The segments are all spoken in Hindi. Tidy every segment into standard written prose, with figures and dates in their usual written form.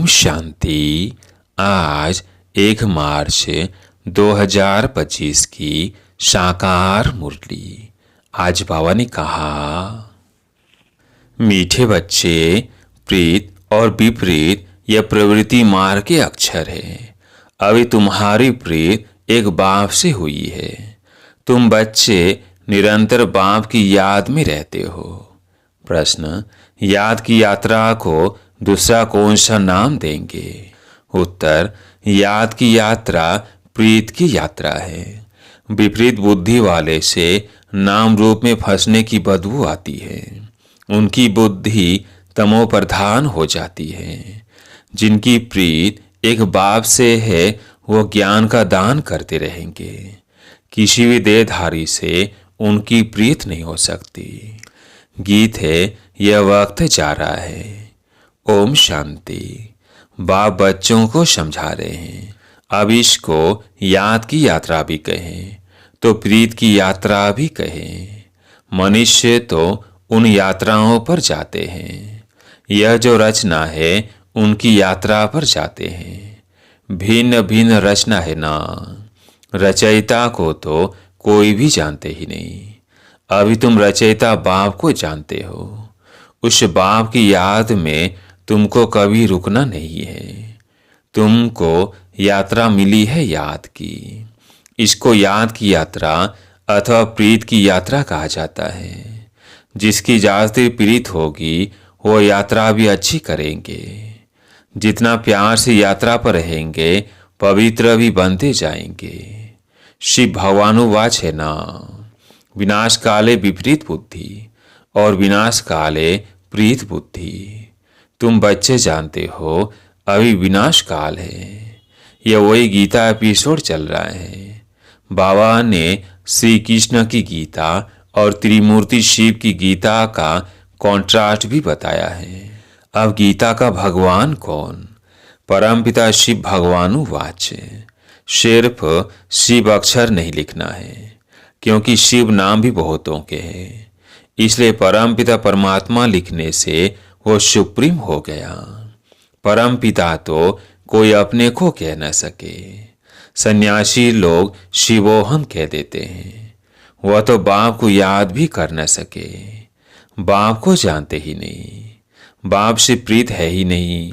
ओम शांति। आज 1 मार्च 2025 की साकार मुरली। आज बाबा ने कहा, मीठे बच्चे, प्रीत और विपरीत यह प्रवृत्ति मार्ग के अक्षर है। अभी तुम्हारी प्रीत एक बाप से हुई है। तुम बच्चे निरंतर बाप की याद में रहते हो। प्रश्न, याद की यात्रा को दूसरा कौन सा नाम देंगे? उत्तर, याद की यात्रा प्रीत की यात्रा है। विपरीत बुद्धि वाले से नाम रूप में फंसने की बदबू आती है। उनकी बुद्धि तमो प्रधान हो जाती है। जिनकी प्रीत एक बाप से है वो ज्ञान का दान करते रहेंगे। किसी भी देहधारी से उनकी प्रीत नहीं हो सकती। गीत है, यह वक्त जा रहा है। ओम शांति। बाप बच्चों को समझा रहे हैं। अब इसको याद की यात्रा भी कहें तो प्रीत की यात्रा भी कहें। मनुष्य तो उन यात्राओं पर जाते हैं। यह जो रचना है उनकी यात्रा पर जाते हैं। भिन्न भिन्न रचना है ना। रचयिता को तो कोई भी जानते ही नहीं। अभी तुम रचयिता बाप को जानते हो। उस बाप की याद में तुमको कभी रुकना नहीं है। तुमको यात्रा मिली है याद की। इसको याद की यात्रा अथवा प्रीत की यात्रा कहा जाता है। जिसकी जास्ती प्रीत होगी वो यात्रा भी अच्छी करेंगे। जितना प्यार से यात्रा पर रहेंगे पवित्र भी बनते जाएंगे। शिव भगवानुवाच है ना, विनाश काले विपरीत बुद्धि और विनाश काले प्रीत बुद्धि। तुम बच्चे जानते हो अभी विनाश काल है। यह वही गीता एपिसोड चल रहा है। बाबा ने श्री कृष्ण की गीता और त्रिमूर्ति शिव की गीता का कॉन्ट्रास्ट भी बताया है। अब गीता का भगवान कौन? परमपिता शिव भगवानुवाच। सिर्फ शिव अक्षर नहीं लिखना है, क्योंकि शिव नाम भी बहुतों के हैं। इसलिए परमपिता परमात्मा लिखने से वो सुप्रीम हो गया। परम पिता तो कोई अपने को कह न सके। सन्यासी लोग शिवोहम कह देते हैं। वह तो बाप को याद भी कर न सके। बाप को जानते ही नहीं। बाप से प्रीत है ही नहीं।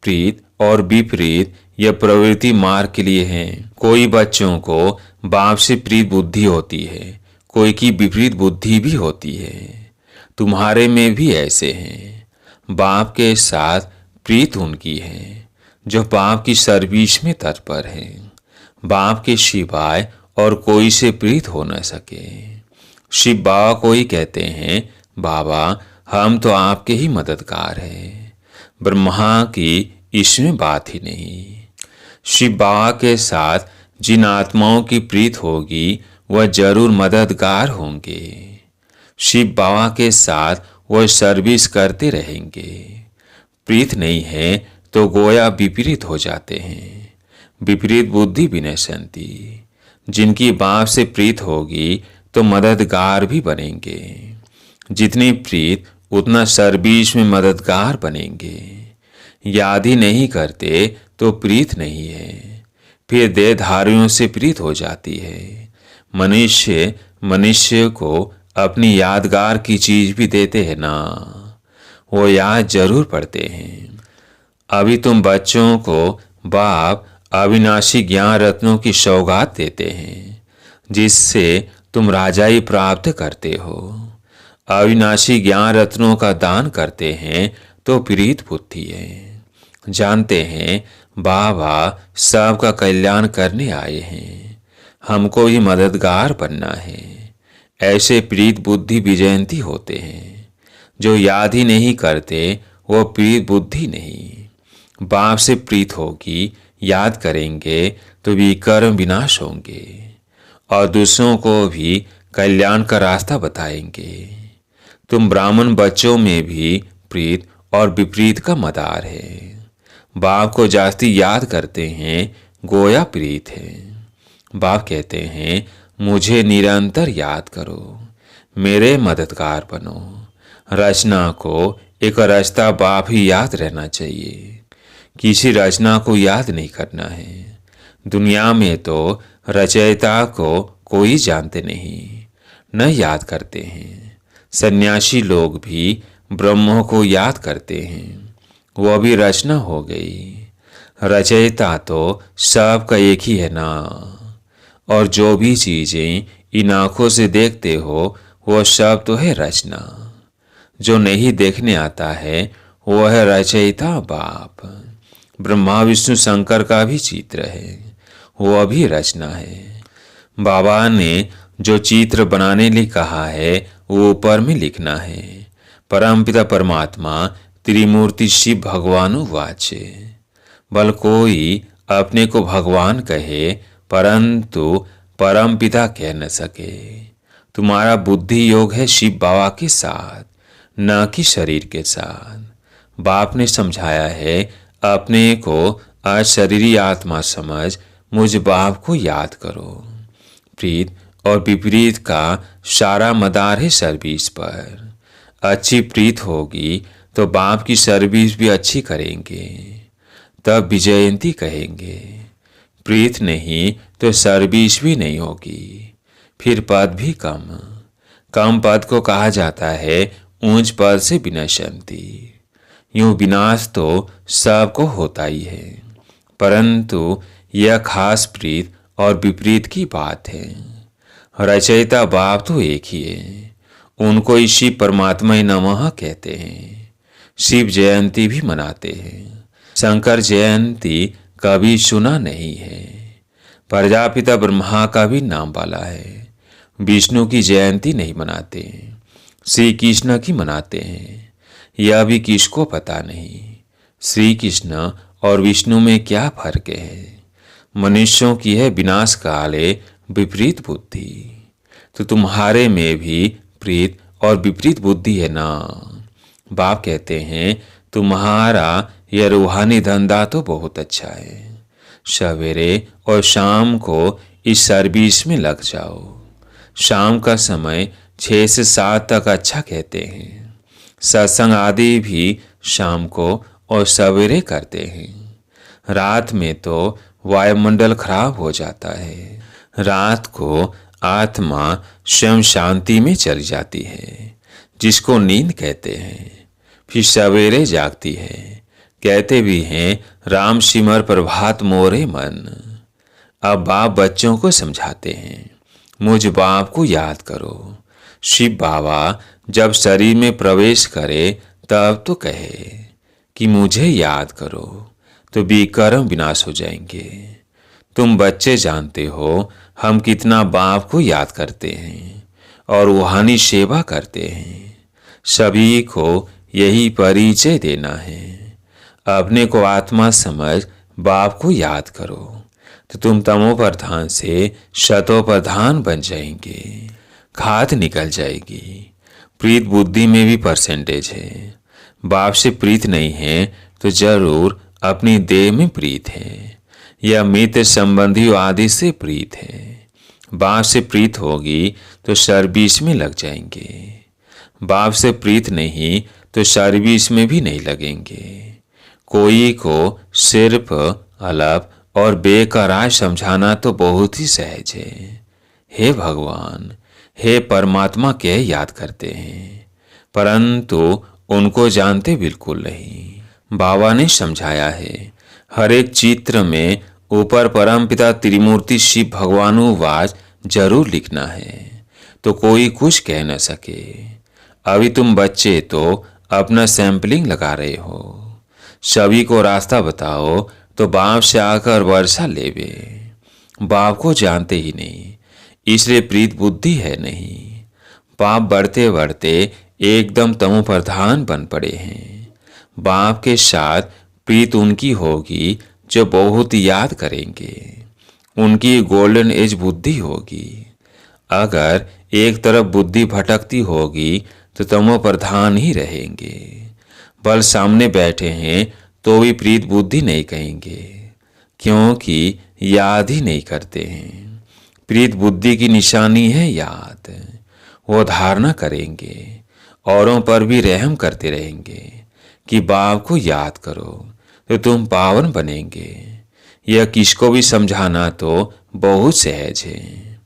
प्रीत और विपरीत यह प्रवृत्ति मार्ग के लिए है। कोई बच्चों को बाप से प्रीत बुद्धि होती है, कोई की विपरीत बुद्धि भी होती है। तुम्हारे में भी ऐसे हैं। बाप के साथ प्रीत उनकी है जो बाप की सर्विस में तत्पर है। बाप के सिवाय और कोई से प्रीत हो न सके। शिव बाबा को ही कहते हैं, बाबा हम तो आपके ही मददगार हैं। ब्रह्मा की इसमें बात ही नहीं। शिव बाबा के साथ जिन आत्माओं की प्रीत होगी वह जरूर मददगार होंगे। शिव बाबा के साथ वह सर्विस करते रहेंगे। प्रीत नहीं है तो गोया विपरीत हो जाते हैं। विपरीत बुद्धि विनशंति। जिनकी बाप से प्रीत होगी तो मददगार भी बनेंगे। जितनी प्रीत उतना सर्विस में मददगार बनेंगे। याद ही नहीं करते तो प्रीत नहीं है। फिर देहधारियों से प्रीत हो जाती है। मनुष्य को अपनी यादगार की चीज भी देते हैं ना, वो याद जरूर पड़ते हैं। अभी तुम बच्चों को बाप अविनाशी ज्ञान रत्नों की सौगात देते हैं, जिससे तुम राजाई प्राप्त करते हो। अविनाशी ज्ञान रत्नों का दान करते हैं तो प्रीत बुद्धि है। जानते हैं बाबा सबका कल्याण करने आए हैं। हमको ही मददगार बनना है। ऐसे प्रीत बुद्धि विजयंती होते हैं। जो याद ही नहीं करते वो प्रीत बुद्धि नहीं। बाप से प्रीत होगी, याद करेंगे तो विकर्म विनाश होंगे और दूसरों को भी कल्याण का रास्ता बताएंगे। तुम ब्राह्मण बच्चों में भी प्रीत और विपरीत का मदार है। बाप को जास्ती याद करते हैं गोया प्रीत है। बाप कहते हैं, मुझे निरंतर याद करो, मेरे मददगार बनो। रचना को एक रचता बाप ही याद रहना चाहिए, किसी रचना को याद नहीं करना है। दुनिया में तो रचयिता को कोई जानते नहीं, न याद करते हैं। सन्यासी लोग भी ब्रह्म को याद करते हैं, वह भी रचना हो गई। रचयिता तो सबका एक ही है ना। और जो भी चीजें इन आंखों से देखते हो वह सब तो है रचना। जो नहीं देखने आता है वह है रचयिता बाप। ब्रह्मा विष्णु शंकर का भी चित्र है, वह भी रचना है। बाबा ने जो चित्र बनाने लिए कहा है वो ऊपर में लिखना है। परमपिता परमात्मा त्रिमूर्ति शिव भगवानु वाचे। बल कोई अपने को भगवान कहे परंतु परमपिता कह न सके। तुम्हारा बुद्धि योग है शिव बाबा के साथ, न कि शरीर के साथ। बाप ने समझाया है अपने को अशरीरी आत्मा समझ मुझ बाप को याद करो। प्रीत और विपरीत का सारा मदार है सर्विस पर। अच्छी प्रीत होगी तो बाप की सर्विस भी अच्छी करेंगे, तब विजयंती कहेंगे। प्रीत नहीं तो सर्विस भी नहीं होगी, फिर पद भी कम। कम पद को कहा जाता है ऊंच पद से विनश्यंती। यूं विनाश तो सबको होता ही है, परंतु यह खास प्रीत और विपरीत की बात है। रचयिता बाप तो एक ही है, उनको ही शिव परमात्मा नमः कहते हैं। शिव जयंती भी मनाते हैं। शंकर जयंती कभी सुना नहीं है। प्रजापिता ब्रह्मा का भी नाम वाला है। विष्णु की जयंती नहीं मनाते, श्री कृष्ण की मनाते हैं। यह भी किसको पता नहीं श्री कृष्ण और विष्णु में क्या फर्क है। मनुष्यों की है विनाश काले विपरीत बुद्धि, तो तुम्हारे में भी प्रीत और विपरीत बुद्धि है ना। बाप कहते हैं तुम्हारा यह रूहानी धंधा तो बहुत अच्छा है। सवेरे और शाम को इस सर्विस में लग जाओ। शाम का समय 6 से 7 तक अच्छा कहते हैं। सत्संग आदि भी शाम को और सवेरे करते हैं। रात में तो वायुमंडल खराब हो जाता है। रात को आत्मा स्वयं शांति में चली जाती है, जिसको नींद कहते हैं। फिर सवेरे जागती है। कहते भी हैं राम सिमर प्रभात मोरे मन। अब बाप बच्चों को समझाते हैं मुझ बाप को याद करो। शिव बाबा जब शरीर में प्रवेश करे तब तो कहे कि मुझे याद करो, तो विकर्म विनाश हो जाएंगे। तुम बच्चे जानते हो हम कितना बाप को याद करते हैं और रूहानी सेवा करते हैं। सभी को यही परिचय देना है। अपने को आत्मा समझ बाप को याद करो, तो तुम तमो प्रधान से शतो प्रधान बन जाएंगे। खाद निकल जाएगी। प्रीत बुद्धि में भी परसेंटेज है। बाप से प्रीत नहीं है तो जरूर अपनी देह में प्रीत है, या मित्र संबंधी आदि से प्रीत है। बाप से प्रीत होगी तो सर्विस में लग जाएंगे। बाप से प्रीत नहीं तो सर्विस में भी नहीं लगेंगे। कोई को सिर्फ अलप और बेकरार समझाना तो बहुत ही सहज है। हे भगवान, हे परमात्मा के याद करते हैं, परंतु उनको जानते बिल्कुल नहीं। बाबा ने समझाया है हर एक चित्र में ऊपर परमपिता त्रिमूर्ति शिव भगवानुवाच जरूर लिखना है, तो कोई कुछ कह न सके। अभी तुम बच्चे तो अपना सैंपलिंग लगा रहे हो। सभी को रास्ता बताओ तो बाप से आकर वर्षा लेवे। बाप को जानते ही नहीं, इसलिए प्रीत बुद्धि है नहीं। बाप बढ़ते बढ़ते एकदम तमो प्रधान बन पड़े हैं। बाप के साथ प्रीत उनकी होगी जो बहुत याद करेंगे। उनकी गोल्डन एज बुद्धि होगी। अगर एक तरफ बुद्धि भटकती होगी तो तमो प्रधान ही रहेंगे। बल सामने बैठे हैं तो भी प्रीत बुद्धि नहीं कहेंगे, क्योंकि याद ही नहीं करते हैं। प्रीत बुद्धि की निशानी है याद। वो धारणा करेंगे, औरों पर भी रहम करते रहेंगे कि बाप को याद करो, तो तुम पावन बनेंगे। यह किसको भी समझाना तो बहुत सहज है।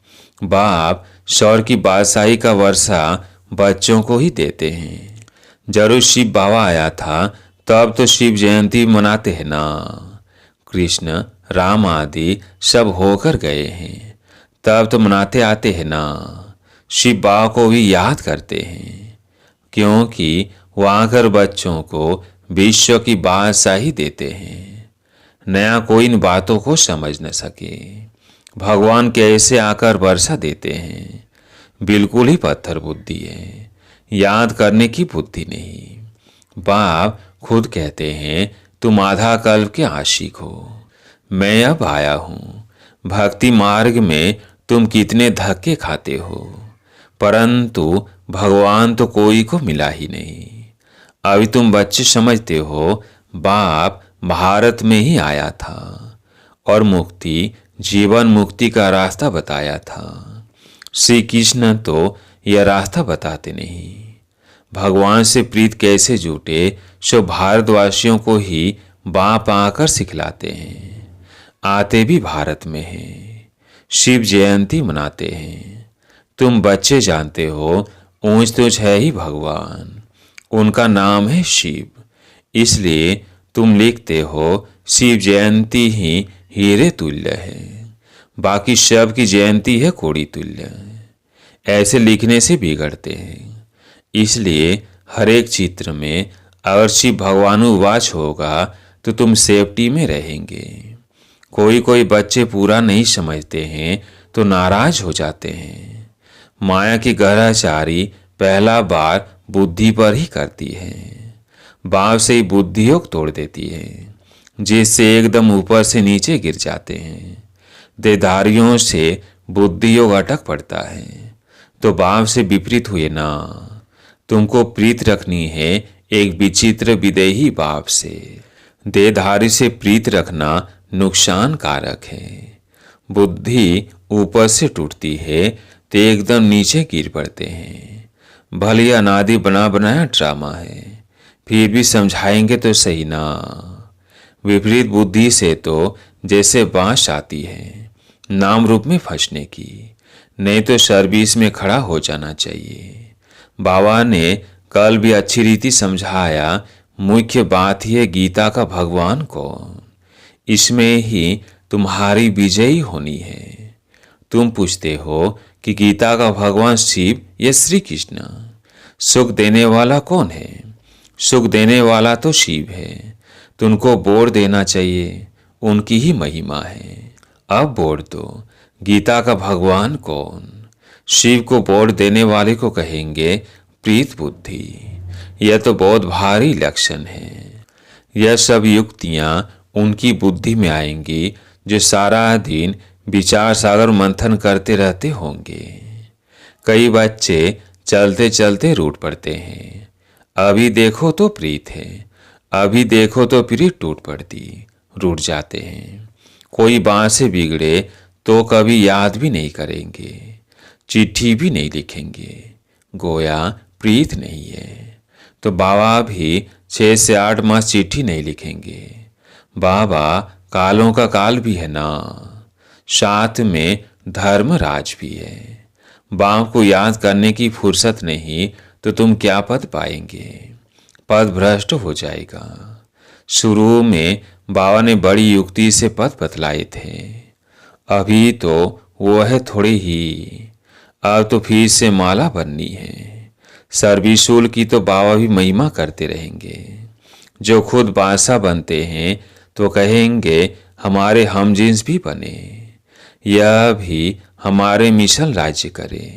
बाप स्वर की बादशाही का वर्षा बच्चों को ही देते हैं। जरूर शिव बाबा आया था तब तो शिव जयंती मनाते हैं ना। कृष्ण राम आदि सब होकर गए हैं तब तो मनाते आते हैं ना। शिव बाबा को भी याद करते हैं क्योंकि वो आकर बच्चों को विश्व की बादशाही देते हैं। नया कोई इन बातों को समझ न सके। भगवान कैसे आकर वर्षा देते हैं। बिल्कुल ही पत्थर बुद्धि है, याद करने की बुद्धि नहीं। बाप खुद कहते हैं तुम आधा कल्प के आशिक हो, मैं अब आया हूँ। भक्ति मार्ग में तुम कितने धक्के खाते हो, परंतु भगवान तो कोई को मिला ही नहीं। अभी तुम बच्चे समझते हो बाप भारत में ही आया था और मुक्ति जीवन मुक्ति का रास्ता बताया था। श्री कृष्ण तो यह रास्ता बताते नहीं। भगवान से प्रीत कैसे जुटे सो भारतवासियों को ही बाप आकर सिखलाते हैं। आते भी भारत में हैं, शिव जयंती मनाते हैं। तुम बच्चे जानते हो ऊंच तुझ है ही भगवान, उनका नाम है शिव, इसलिए तुम लिखते हो शिव जयंती ही हीरे तुल्य है, बाकी सब की जयंती है कोड़ी तुल्य। ऐसे लिखने से बिगड़ते हैं। इसलिए हर एक चित्र में अगर शिव भगवानुवाच होगा तो तुम सेफ्टी में रहेंगे। कोई कोई बच्चे पूरा नहीं समझते हैं तो नाराज हो जाते हैं। माया की ग्रहचारी पहला बार बुद्धि पर ही करती है, बाप से ही बुद्धि योग तोड़ देती है, जिससे एकदम ऊपर से नीचे गिर जाते हैं। देहधारियों से बुद्धि योग अटक पड़ता है तो बाप से विपरीत हुए ना। तुमको प्रीत रखनी है एक विचित्र विदेही बाप से। देहधारी से प्रीत रखना नुकसान कारक है। बुद्धि ऊपर से टूटती है तो एकदम नीचे गिर पड़ते हैं। भले अनादि बना बनाया ड्रामा है, फिर भी समझाएंगे तो सही ना। विपरीत बुद्धि से तो जैसे बांस आती है नाम रूप में फंसने की, नहीं तो सर्विस में खड़ा हो जाना चाहिए। बाबा ने कल भी अच्छी रीति समझाया, मुख्य बात ही है गीता का भगवान कौन, इसमें ही तुम्हारी विजयी होनी है। तुम पूछते हो कि गीता का भगवान शिव या श्री कृष्ण, सुख देने वाला कौन है? सुख देने वाला तो शिव है, तुमको बोर देना चाहिए, उनकी ही महिमा है। अब बोर दो, गीता का भगवान कौन? शिव को बोर देने वाले को कहेंगे प्रीत बुद्धि। यह तो बहुत भारी लक्षण है। यह सब युक्तियां उनकी बुद्धि में आएंगी जो सारा दिन विचार सागर मंथन करते रहते होंगे। कई बच्चे चलते चलते रूठ पड़ते हैं। अभी देखो तो प्रीत है, अभी देखो तो प्रीत टूट पड़ती, रूठ जाते हैं। कोई बात से बिगड़े तो कभी याद भी नहीं करेंगे, चिट्ठी भी नहीं लिखेंगे, गोया प्रीत नहीं है। तो बाबा भी 6 से 8 मास चिट्ठी नहीं लिखेंगे। बाबा कालों का काल भी है ना, साथ में धर्मराज भी है। बाप को याद करने की फुर्सत नहीं तो तुम क्या पद पाएंगे? पद भ्रष्ट हो जाएगा। शुरू में बाबा ने बड़ी युक्ति से पद बतलाए थे, अभी तो वो है थोड़ी ही। अब तो फिर से माला बननी है। सर्विसूल की तो बाबा भी महिमा करते रहेंगे। जो खुद बादशाह बनते हैं तो कहेंगे हमारे हमजिन्स भी बने, यह भी हमारे मिशन राज्य करे।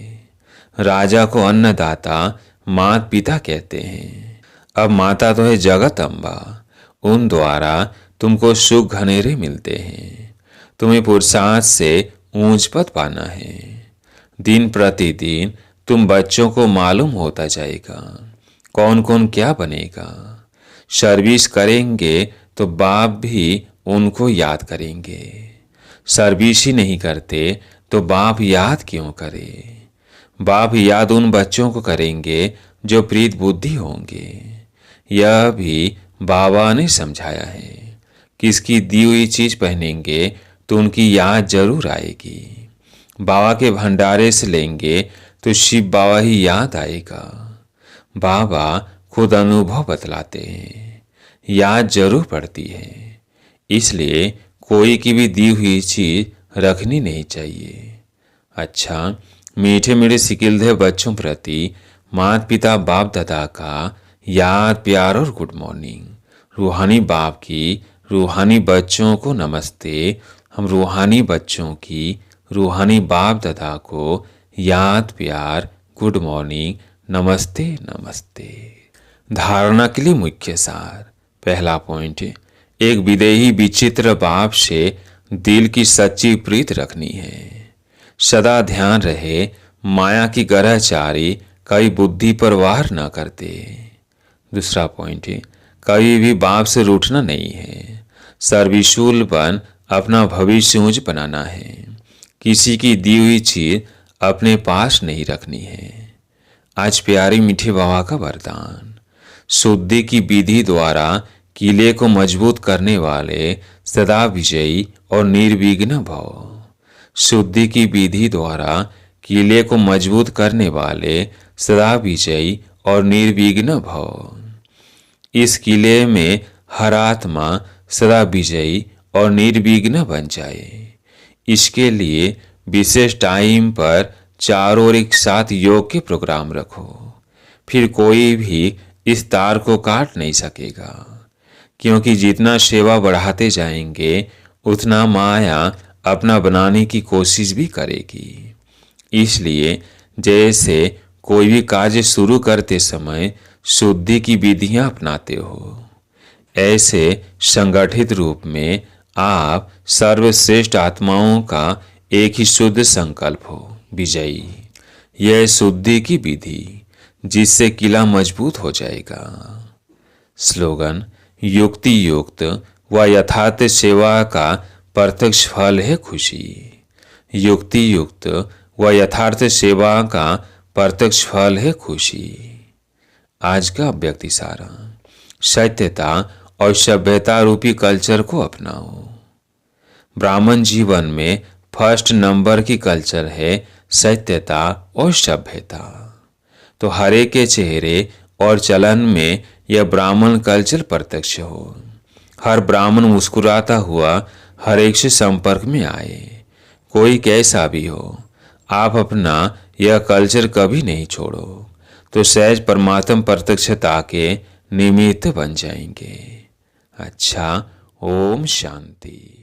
राजा को अन्नदाता माता पिता कहते हैं। अब माता तो है जगत अम्बा, उन द्वारा तुमको सुख घनेरे मिलते हैं। तुम्हें पुरुषार्थ से ऊंच पद पाना है। दिन प्रतिदिन तुम बच्चों को मालूम होता जाएगा कौन कौन क्या बनेगा। सर्विस करेंगे तो बाप भी उनको याद करेंगे। सर्विस ही नहीं करते तो बाप याद क्यों करे? बाप याद उन बच्चों को करेंगे जो प्रीत बुद्धि होंगे। यह भी बाबा ने समझाया है। किसकी दी हुई चीज पहनेंगे तो उनकी याद जरूर आएगी। बाबा के भंडारे से लेंगे तो शिव बाबा ही याद आएगा। बाबा खुद अनुभव बतलाते हैं, याद जरूर पड़ती है। इसलिए कोई की भी दी हुई चीज रखनी नहीं चाहिए। अच्छा, मीठे मीठे सिकिलधे बच्चों प्रति माता पिता बाप दादा का याद प्यार और गुड मॉर्निंग। रूहानी बाप की रूहानी बच्चों को नमस्ते। हम रूहानी बच्चों की रूहानी बाप दादा को याद प्यार गुड मॉर्निंग नमस्ते नमस्ते। धारणा के लिए मुख्य सार। पहला पॉइंट, एक विदेही विचित्र बाप से दिल की सच्ची प्रीत रखनी है। सदा ध्यान रहे माया की ग्रहचारी कभी बुद्धि पर वार न करते। दूसरा पॉइंट, कभी भी बाप से रूठना नहीं है। सर्वशूल बन अपना भविष्य ऊंच बनाना है। किसी की दी हुई चीज अपने पास नहीं रखनी है। आज प्यारी मीठे बाबा का वरदान। शुद्धि की विधि द्वारा किले को मजबूत करने वाले सदा विजयी और निर्विघ्न भव। शुद्धि की विधि द्वारा किले को मजबूत करने वाले सदा विजयी और निर्विघ्न भव। इस किले में हर आत्मा सदा विजयी और निर्विघ्न बन जाए। इसके लिए विशेष टाइम पर चारों ओर एक साथ योग के प्रोग्राम रखो। फिर कोई भी इस तार को काट नहीं सकेगा, क्योंकि जितना सेवा बढ़ाते जाएंगे उतना माया अपना बनाने की कोशिश भी करेगी। इसलिए जैसे कोई भी कार्य शुरू करते समय शुद्धि की विधियां अपनाते हो, ऐसे संगठित रूप में आप सर्वश्रेष्ठ आत्माओं का एक ही शुद्ध संकल्प हो, विजयी। यह शुद्धि की विधि जिससे किला मजबूत हो जाएगा। स्लोगन, युक्ति युक्त व यथार्थ सेवा का प्रत्यक्ष फल है खुशी। युक्ति युक्त व यथार्थ सेवा का प्रत्यक्ष फल है खुशी। आज का व्यक्ति सारा, सत्यता और सभ्यता रूपी कल्चर को अपनाओ। ब्राह्मण जीवन में फर्स्ट नंबर की कल्चर है सत्यता और सभ्यता। तो हरे के चेहरे और चलन में यह ब्राह्मण कल्चर प्रत्यक्ष हो। हर ब्राह्मण मुस्कुराता हुआ हर एक से संपर्क में आए, कोई कैसा भी हो। आप अपना यह कल्चर कभी नहीं छोड़ो तो सहज परमात्म प्रत्यक्षता के निमित्त बन जाएंगे। अच्छा, ओम शांति।